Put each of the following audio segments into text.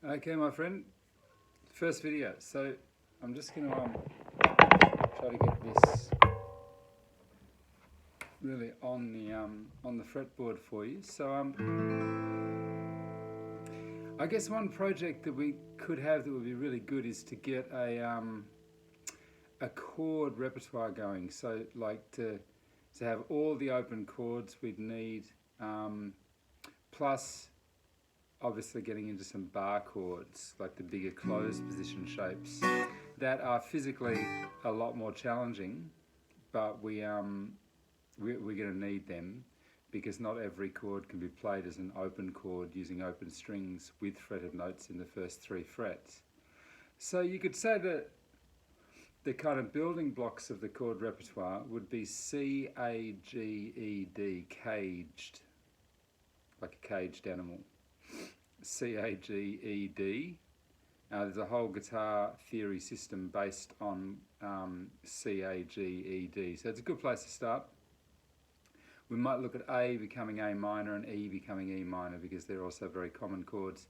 Okay, my friend, first video. So I'm just going to try to get this really on the fretboard for you. So I guess one project that we could have that would be really good is to get a chord repertoire going. So like to have all the open chords we'd need, plus obviously getting into some bar chords, like the bigger closed position shapes that are physically a lot more challenging, but we're going to need them because not every chord can be played as an open chord using open strings with fretted notes in the first 3 frets. So you could say that the kind of building blocks of the chord repertoire would be C, A, G, E, D, caged, like a caged animal. C, A, G, E, D. There's a whole guitar theory system based on C, A, G, E, D. So it's a good place to start. We might look at A becoming A minor and E becoming E minor because they're also very common chords.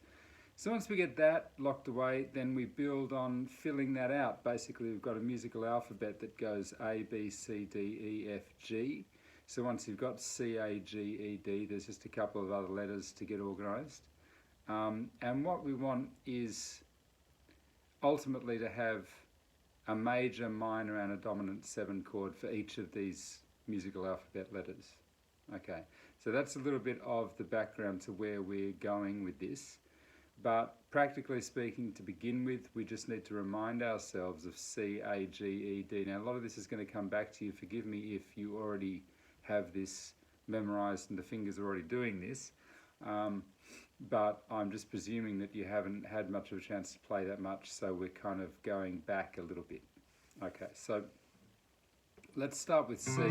So once we get that locked away, then we build on filling that out. Basically, we've got a musical alphabet that goes A, B, C, D, E, F, G. So once you've got C, A, G, E, D, there's just a couple of other letters to get organised. And what we want is ultimately to have a major, minor and a dominant 7 chord for each of these musical alphabet letters. Okay, so that's a little bit of the background to where we're going with this. But practically speaking, to begin with, we just need to remind ourselves of C, A, G, E, D. Now, a lot of this is going to come back to you. Forgive me if you already have this memorized and the fingers are already doing this. But I'm just presuming that you haven't had much of a chance to play that much, so we're kind of going back a little bit. Okay, so let's start with C.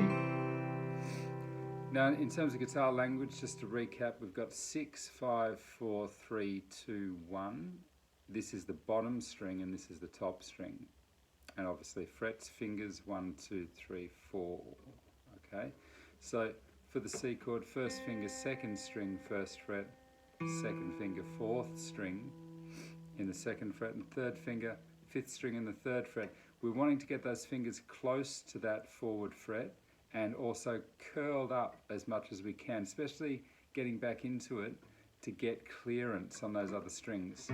Now, in terms of guitar language, just to recap, we've got 6, 5, 4, 3, 2, 1. This is the bottom string and this is the top string. And obviously frets, fingers, 1, 2, 3, 4. Okay, so for the C chord, first finger, second string, first fret, second finger, fourth string in the second fret, and third finger, fifth string in the third fret. We're wanting to get those fingers close to that forward fret and also curled up as much as we can, especially getting back into it to get clearance on those other strings.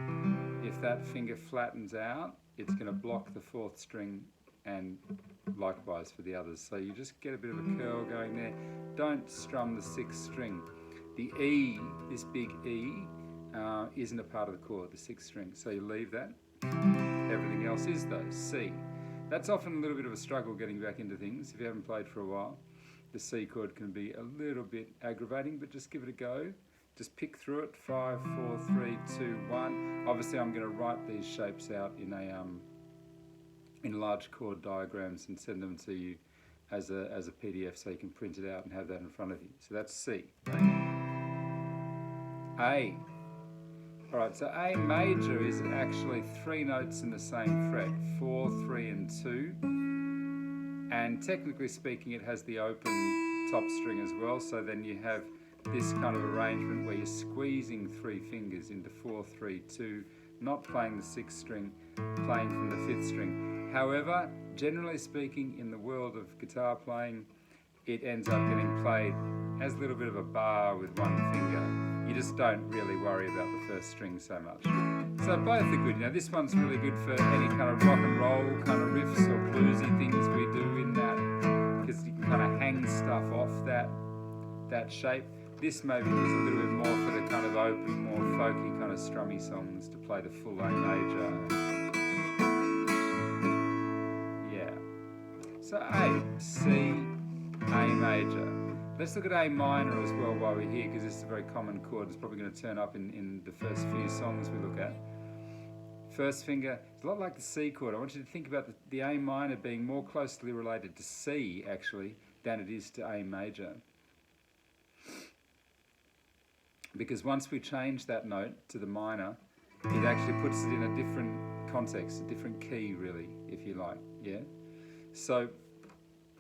If that finger flattens out, it's going to block the fourth string, and likewise for the others. So you just get a bit of a curl going there. Don't strum the sixth string. The E, this big E, isn't a part of the chord, the sixth string, so you leave that. Everything else is though. C. That's often a little bit of a struggle getting back into things. If you haven't played for a while, the C chord can be a little bit aggravating, but just give it a go. Just pick through it. 5, 4, 3, 2, 1. Obviously, I'm going to write these shapes out in large chord diagrams and send them to you as a PDF so you can print it out and have that in front of you. So that's C. A. Alright, so A major is actually 3 notes in the same fret, 4, 3 and 2. And technically speaking, it has the open top string as well, so then you have this kind of arrangement where you're squeezing 3 fingers into 4, 3, 2, not playing the 6th string, playing from the 5th string. However, generally speaking, in the world of guitar playing, it ends up getting played as a little bit of a bar with 1 finger. You just don't really worry about the first string so much. So both are good. Now this one's really good for any kind of rock and roll kind of riffs or bluesy things we do in that, because you can kind of hang stuff off that shape. This maybe is a little bit more for the kind of open, more folky kind of strummy songs to play the full A major. Yeah. So A, C, A major. Let's look at A minor as well while we're here, because this is a very common chord. It's probably going to turn up in the first few songs we look at. First finger, it's a lot like the C chord. I want you to think about the A minor being more closely related to C, actually, than it is to A major. Because once we change that note to the minor, it actually puts it in a different context, a different key, really, if you like, yeah? So,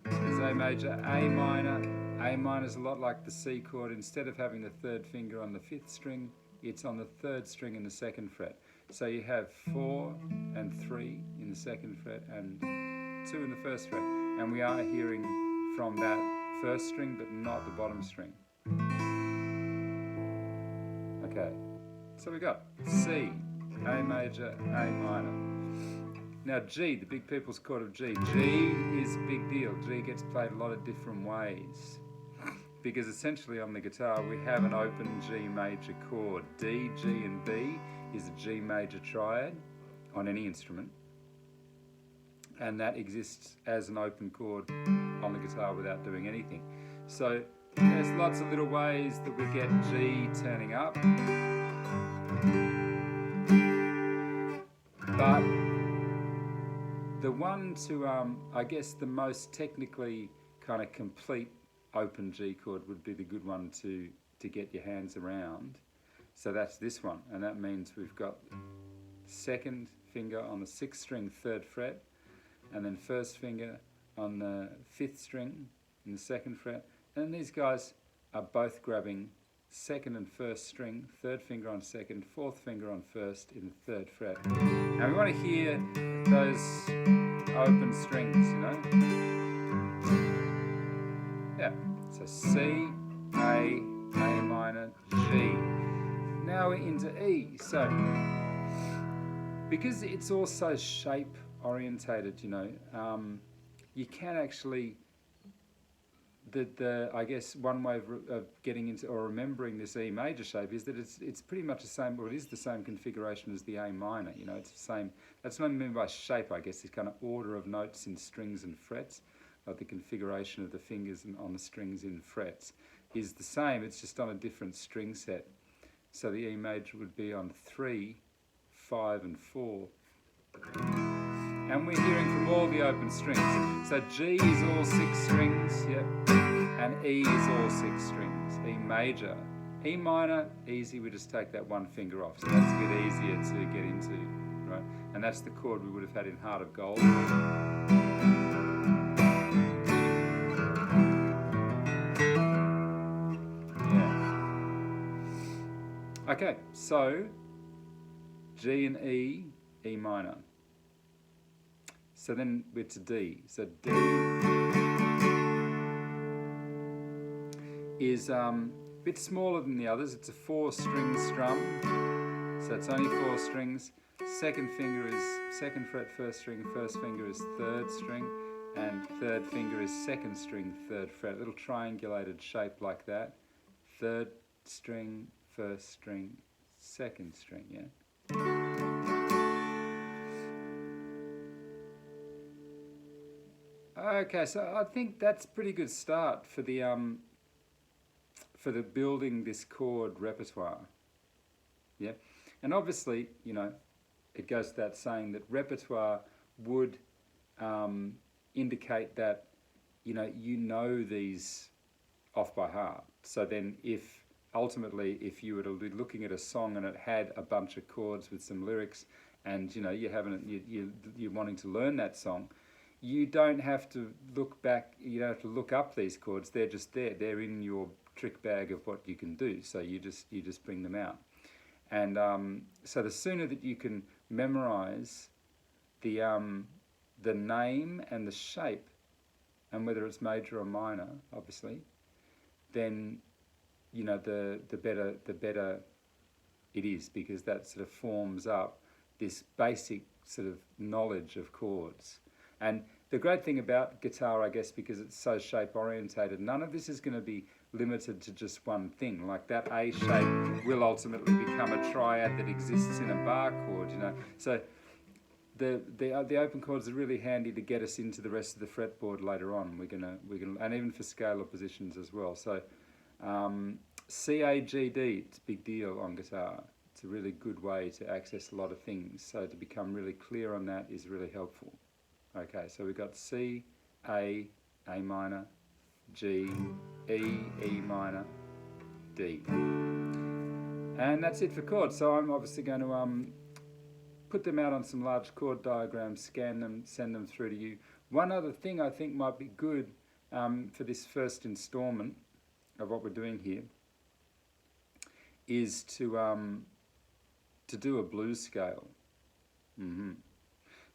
there's A major, A minor. A minor is a lot like the C chord. Instead of having the third finger on the 5th string, it's on the 3rd string in the 2nd fret. So you have 4 and 3 in the second fret and 2 in the first fret. And we are hearing from that first string, but not the bottom string. Okay, so we got C, A major, A minor. Now G, the big people's chord of G. G is a big deal. G gets played a lot of different ways. Because essentially on the guitar we have an open G major chord. D, G and B is a G major triad on any instrument. And that exists as an open chord on the guitar without doing anything. So there's lots of little ways that we get G turning up. But the one to, I guess the most technically kind of complete open G chord would be the good one to get your hands around. So that's this one, and that means we've got second finger on the 6th string, 3rd fret, and then first finger on the 5th string in the 2nd fret. And these guys are both grabbing 2nd and 1st string, 3rd finger on 2nd, 4th finger on 1st in the 3rd fret. And we want to hear those open strings, you know? Yeah, so C, A minor, G. Now we're into E. So, because it's also shape orientated, you know, you can actually, I guess one way of getting into or remembering this E major shape is that it's pretty much the same, or it is the same configuration as the A minor, you know, it's the same. That's what I mean by shape, I guess, this kind of order of notes in strings and frets, like the configuration of the fingers on the strings in frets is the same, it's just on a different string set. So the E major would be on 3, 5 and 4. And we're hearing from all the open strings. So G is all 6 strings, yep, and E is all 6 strings. E major. E minor, easy, we just take that one finger off. So that's a bit easier to get into, right? And that's the chord we would have had in Heart of Gold. Yeah. Okay, so G and E, E minor. So then we're to D. So D is a bit smaller than the others. It's a 4-string strum. So it's only 4 strings. Second finger is 2nd fret, 1st string. First finger is 3rd string. And 3rd finger is 2nd string, 3rd fret. Little triangulated shape like that. 3rd string, 1st string, 2nd string, yeah? Okay, so I think that's a pretty good start for the building this chord repertoire. Yeah, and obviously, you know, it goes without saying that repertoire would indicate that you know these off by heart. So then, if you were to be looking at a song and it had a bunch of chords with some lyrics, and you know you're wanting to learn that song, you don't have to look back, you don't have to look up these chords, they're just there, they're in your trick bag of what you can do, so you just bring them out. And so the sooner that you can memorize the name and the shape, and whether it's major or minor, obviously, then you know the better it is, because that sort of forms up this basic sort of knowledge of chords. And the great thing about guitar, I guess, because it's so shape orientated, none of this is going to be limited to just one thing. Like that A shape will ultimately become a triad that exists in a bar chord, you know. So the open chords are really handy to get us into the rest of the fretboard later on. We're gonna and even for scalar positions as well. So C, A, G, D, it's a big deal on guitar. It's a really good way to access a lot of things. So to become really clear on that is really helpful. Okay, so we've got C, A minor, G, E, E minor, D. And that's it for chords. So I'm obviously going to put them out on some large chord diagrams, scan them, send them through to you. One other thing I think might be good for this first installment of what we're doing here is to to do a blues scale.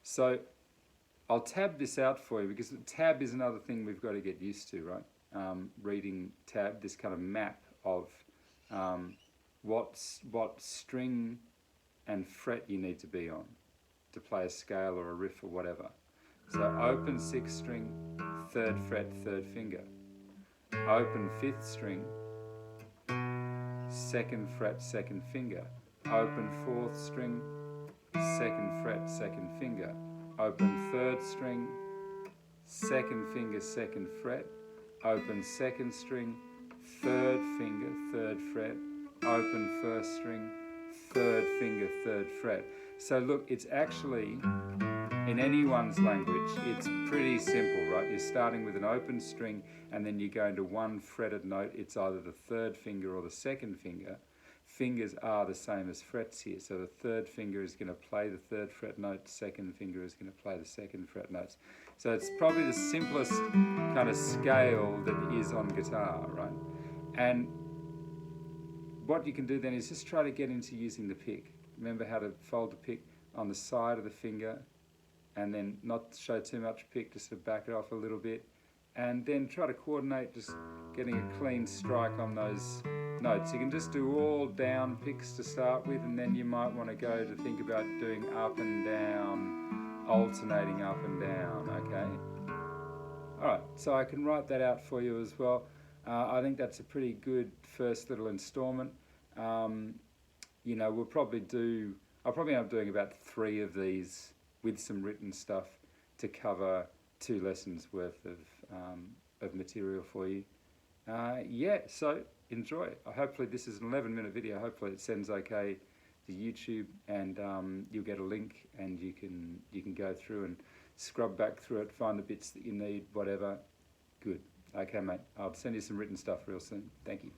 So I'll tab this out for you, because tab is another thing we've got to get used to, right? Reading tab, this kind of map of what string and fret you need to be on to play a scale or a riff or whatever. So open 6th string, 3rd fret, 3rd finger. Open 5th string, 2nd fret, 2nd finger. Open 4th string, 2nd fret, 2nd finger. Open 3rd string, 2nd finger, 2nd fret. Open 2nd string, 3rd finger, 3rd fret. Open 1st string, 3rd finger, 3rd fret. So look, it's actually, in anyone's language, it's pretty simple, right? You're starting with an open string and then you go into one fretted note. It's either the 3rd finger or the 2nd finger. Fingers are the same as frets here. So the 3rd finger is going to play the 3rd fret note, 2nd finger is going to play the 2nd fret notes. So it's probably the simplest kind of scale that is on guitar, right? And what you can do then is just try to get into using the pick. Remember how to fold the pick on the side of the finger, and then not show too much pick, just to back it off a little bit, and then try to coordinate just getting a clean strike on those notes. You can just do all down picks to start with, and then you might want to go to think about doing up and down, alternating up and down, okay? Alright, so I can write that out for you as well. I think that's a pretty good first little installment. You know, I'll probably end up doing about 3 of these with some written stuff to cover 2 lessons worth of material for you. Yeah, so enjoy. Hopefully this is an 11-minute video. Hopefully it sends okay to YouTube, and you'll get a link, and you can go through and scrub back through it, find the bits that you need, whatever. Good. Okay, mate. I'll send you some written stuff real soon. Thank you.